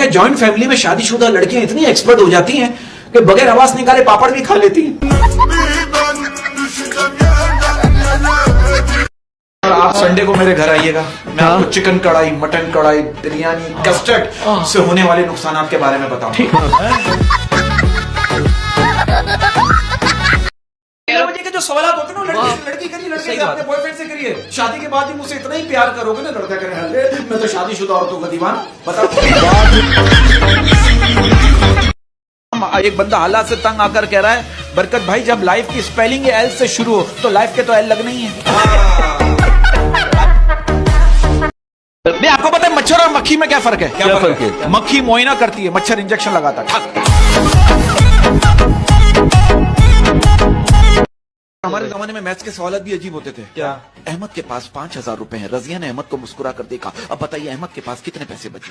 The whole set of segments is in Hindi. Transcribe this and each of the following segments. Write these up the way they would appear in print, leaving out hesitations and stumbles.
जॉइंट फैमिली में शादीशुदा लड़कियां इतनी एक्सपर्ट हो जाती हैं कि बगैर आवाज निकाले पापड़ भी खा लेती हैं। आप संडे को मेरे घर आइएगा, मैं आपको चिकन कढ़ाई, मटन कढ़ाई, बिरयानी, कस्टर्ड से होने वाले नुकसान के बारे में बताऊंगा। जो सवाल होते हैं ना, लड़की करिए, लड़के से अपने बॉयफ्रेंड से करिए। शादी के बाद ही मुझसे इतना ही प्यार करोगे ना, लड़का करें मैं तो शादीशुदा औरतों का दीवाना। बताओ, एक बंदा हालात से तंग आकर कह रहा है, बरकत भाई जब लाइफ की स्पेलिंग एल से शुरू हो तो लाइफ के तो एल लगना ही है। नहीं, आपको पता है मच्छर और मक्खी में क्या फर्क है? क्या फर्क है? मक्खी मोइना करती है, मच्छर इंजेक्शन लगाता है। हमारे जमाने में मैथ्स के सवाल भी अजीब होते थे। क्या? अहमद के पास 5,000 रुपए हैं। रजिया ने अहमद को मुस्कुरा कर देखा। अब बताइए अहमद के पास कितने पैसे बचे?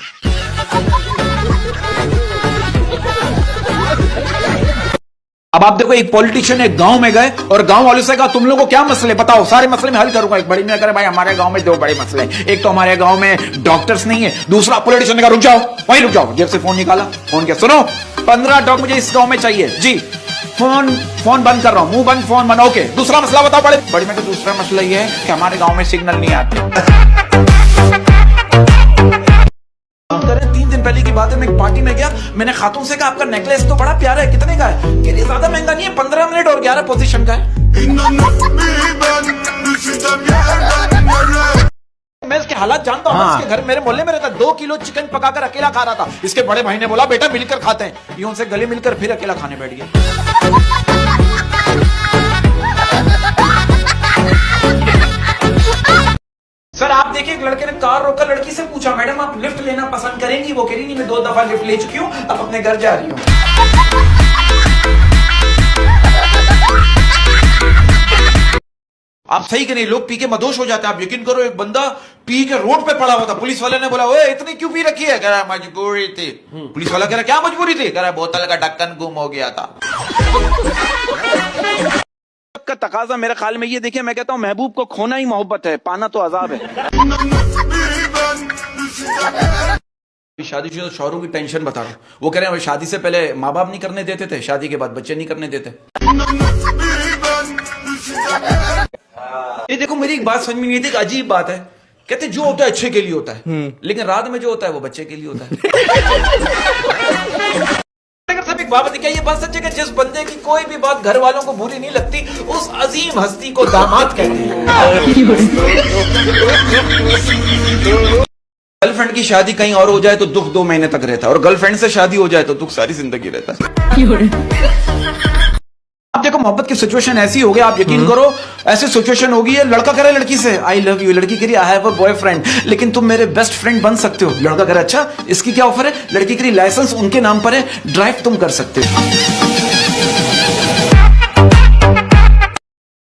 अब आप देखो, एक पॉलिटिशियन एक गांव में गए और गांव वालों से कहा तुम लोगों को क्या मसले बताओ, सारे मसले में हल करूंगा। एक बड़ी ने कहा भाई हमारे गांव में 2 बड़े मसले हैं, एक तो हमारे गांव में डॉक्टर्स नहीं है, दूसरा पॉलिटिशियन ने कहा रुक जाओ, वहीं रुक जाओ। जेब से फोन निकाला, फोन किया, सुनो 15 डॉक्टर मुझे इस गांव में चाहिए जी, फोन बंद कर रहा हूं, मुंह बंद, फोन बंद। ओके, दूसरा मसला बताओ। बड़ी में तो दूसरा मसला ये है कि हमारे गांव में सिग्नल नहीं आते। 3 दिन पहले की बात है, मैं एक पार्टी में गया, मैंने खातून से कहा आपका नेकलेस तो बड़ा प्यारा है, कितने का है? कह रही ज्यादा महंगा नहीं है, 15 मिनट और 11 पोजीशन का है। मैं इसके हालात जानता हूँ। हाँ। इसके घर मेरे मोहल्ले में रहता, 2 किलो चिकन पकाकर अकेला खा रहा था। इसके बड़े भाई ने बोला बेटा मिलकर खाते हैं, ये उनसे गले मिलकर फिर अकेला खाने बैठ गया। सर आप देखिए, एक लड़के ने कार रोककर लड़की से पूछा मैडम आप लिफ्ट लेना पसंद करेंगी? वो कह रही नहीं, मैं 2 दफा लिफ्ट ले चुकी हूँ, अब अपने घर जा रही हूँ। आप सही करें, लोग पी के मदोश हो जाते हैं। आप यकीन करो, एक बंदा पी के रोड पे पड़ा हुआ था, पुलिस वाले ने बोला ओए इतनी क्यों पी रखी है? कह रहा मजबूरी थी। पुलिस वाला कह रहा क्या मजबूरी थी? कह रहा बोतल का ढक्कन गुम हो गया था। का तकाजा मेरे ख्याल में ये, देखिए मैं कहता हूँ महबूब को खोना ही मोहब्बत है, पाना तो अजाब है। शादीशुदा शौहरों की टेंशन बता रहा हूँ। वो कह रहे हैं शादी से पहले माँ बाप नहीं करने देते थे, शादी के बाद बच्चे नहीं करने देते। ये देखो, मेरी एक बात समझ में नहीं थी, एक अजीब बात है। कहते जो होता है अच्छे के लिए होता है, लेकिन रात में जो होता है वो बच्चे के लिए होता है। एक बात क्या ये बात सच है कि जिस बंदे की कोई भी बात घर वालों को बुरी नहीं लगती, उस अजीम हस्ती को दामाद कहते हैं। गर्लफ्रेंड की शादी कहीं और हो जाए तो दुख 2 महीने तक रहता है, और गर्लफ्रेंड से शादी हो जाए तो दुख सारी जिंदगी रहता है। आप देखो, मोहब्बत की सिचुएशन ऐसी हो गई, आप यकीन करो ऐसी सिचुएशन होगी है, लड़का करे लड़की से आई लव यू, लड़की कह रही आई हैव अ बॉयफ्रेंड, लेकिन तुम मेरे बेस्ट फ्रेंड बन सकते हो। लड़का कह रहा अच्छा इसकी क्या ऑफर है? लड़की कह रही लाइसेंस उनके नाम पर है, ड्राइव तुम कर सकते हो।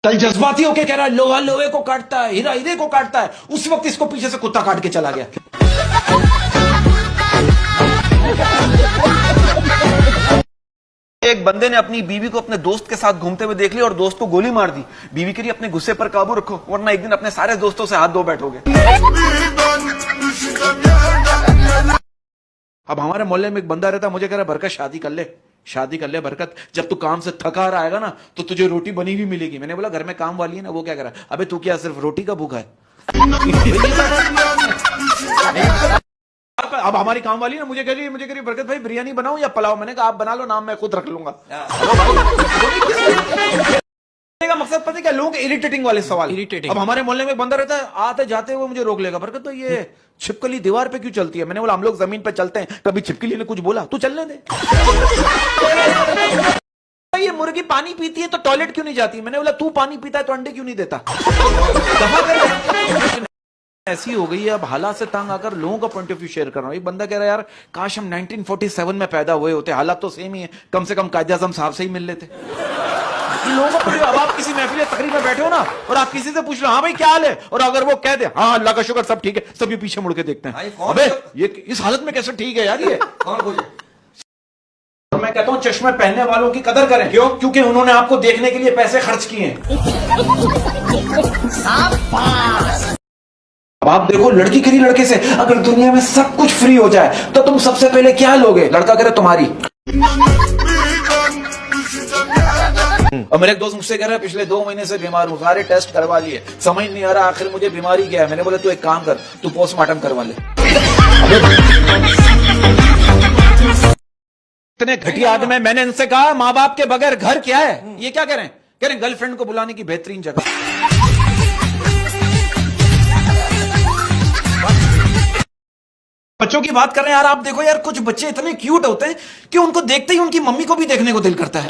कल जज्बाती होके कह रहा है लोहा लोहे को काटता है, हीरा हीरे को काटता है, उस वक्त इसको पीछे से कुत्ता काट के चला गया। एक बंदे ने अपनी बीवी को अपने दोस्त के साथ घूमते हुए देख लिया और दोस्त को गोली मार दी। बीवी कह रही अपने गुस्से पर काबू रखो, वरना एक दिन अपने सारे दोस्तों से हाथ धो बैठोगे। अब हमारे मोहल्ले में एक बंदा रहता, मुझे कह रहा बरकत शादी कर ले, शादी कर ले बरकत, जब तू काम से थका आ आएगा ना तो तुझे रोटी बनी हुई मिलेगी। मैंने बोला घर में काम वाली है ना। वो क्या कह रहा है, अबे तू क्या सिर्फ रोटी का भूखा है? अब हमारी काम वाली ना मुझे कह रही बरकत भाई बिरयानी बनाऊं या पुलाव? मैंने कहा आप बना लो, नाम मैं खुद रख लूंगा। का मकसद पता है क्या? लोगों के इरिटेटिंग वाले सवाल। इरिटेटिंग। अब हमारे मोहल्ले में बंदा रहता है, आते जाते हुए मुझे रोक लेगा, बरकत तो ये छिपकली दीवार पे क्यों चलती है? मैंने बोला हम लोग जमीन पे चलते हैं, कभी छिपकली ने कुछ बोला? तू चलने दे। ये मुर्गी पानी पीती है तो टॉयलेट क्यों नहीं जाती? मैंने बोला तू पानी पीता है तो अंडे क्यों नहीं देता? ऐसी हो गई है, अब हालात से तंग आकर लोगों का पॉइंट ऑफ व्यू शेयर कर रहा हूं। एक बंदा कह रहा है यार काश हम 1947 में पैदा हुए होते, हालात तो सेम ही है, कम से कम कायदे आज़म साहब से ही मिल लेते। लोगों को अब आप किसी महफिल तकरीब में बैठे हो ना और आप किसी से पूछ लो हाँ भाई क्या हाल है, और अगर वो कह दे हाँ अल्लाह का शुक्र सब ठीक है, सभी पीछे मुड़ के देखते हैं, अबे ये इस हालत में कैसे ठीक है यार ये कौन बोले? और मैं कहता हूं चश्मे पहनने वालों की कदर करें। क्यों? क्योंकि उन्होंने आपको देखने के लिए पैसे खर्च किए हैं। आप देखो, लड़की के लिए लड़के से अगर दुनिया में सब कुछ फ्री हो जाए तो तुम सबसे पहले क्या लोगे? लड़का करे तुम्हारी। और मेरे एक दोस्त मुझसे कह रहा है पिछले 2 महीने से बीमार हूं, सारे टेस्ट करवा लिए, समझ नहीं आ रहा आखिर मुझे बीमारी क्या है। मैंने बोला तू एक काम कर, तू पोस्टमार्टम करवा ले। इतने घटिया आदमी है। मैंने इनसे कहा माँ बाप के बगैर घर क्या है? ये क्या कह रहे हैं? कह रहे हैं गर्लफ्रेंड को बुलाने की बेहतरीन जगह। बच्चों की बात कर रहे हैं यार, आप देखो यार, कुछ बच्चे इतने क्यूट होते हैं कि उनको देखते ही उनकी मम्मी को भी देखने को दिल करता है।